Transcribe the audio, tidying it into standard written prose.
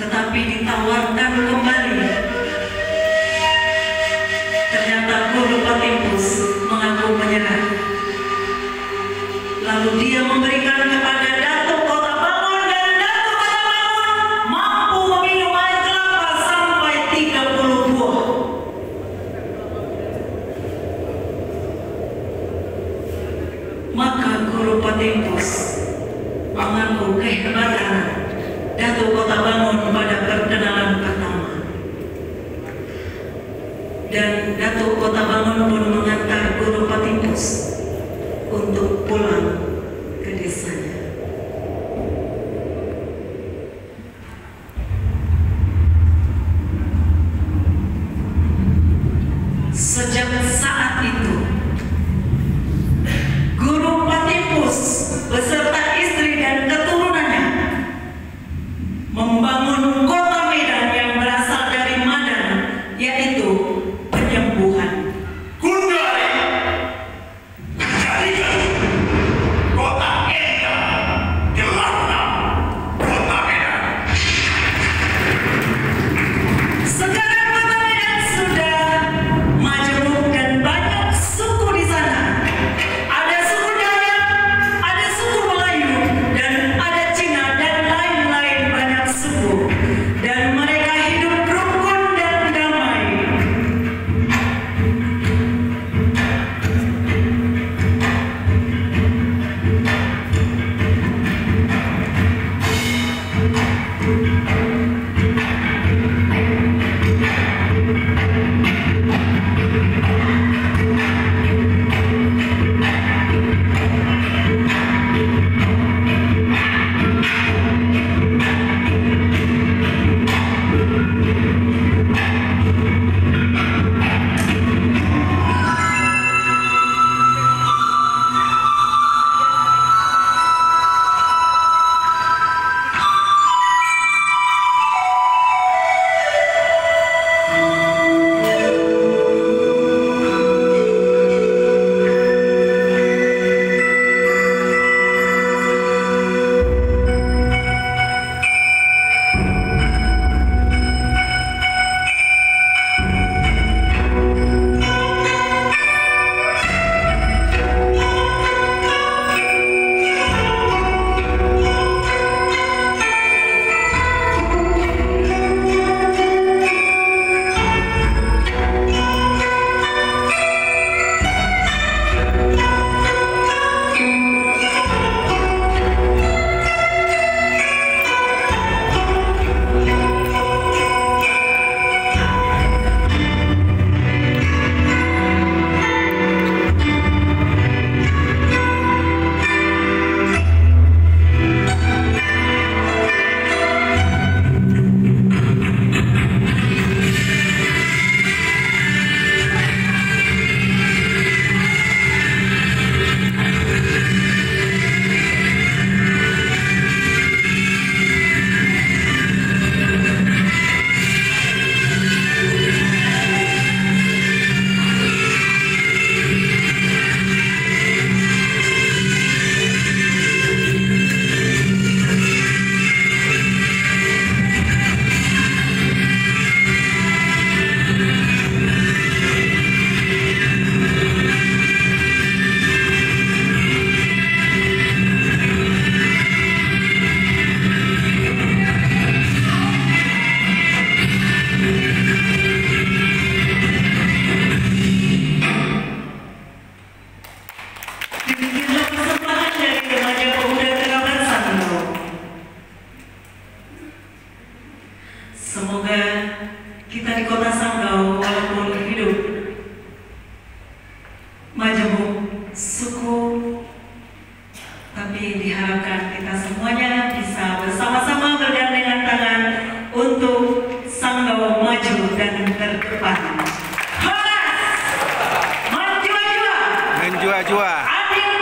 tetapi ditawarkan kembali. Ternyata Guru Patimpus mengaku menyerah. Lalu dia memberikan kepada Datuk Kota Bangun, dan Datuk Kota Bangun mampu meminum air kelapa sampai 30 buah. Maka Guru Patimpus mengaku kehebatan Datuk Kota Bangun pada perkenalan pertama. Dan Datuk Kota Bangun pun mengantar Guru Patimpus untuk pulang ke desanya. Sejak saat itu, Guru Patimpus beserta istri dan keturunannya membangun kota Medan yang berasal dari Madan, yaitu penyembuhan. Semoga kita di Kota Sanggau walaupun hidup majemuk suku, tapi diharapkan kita semuanya bisa bersama-sama bergandengan tangan untuk Sanggau maju dan terdepan. Horas! Menjua-jua! Menjua-jua! Adil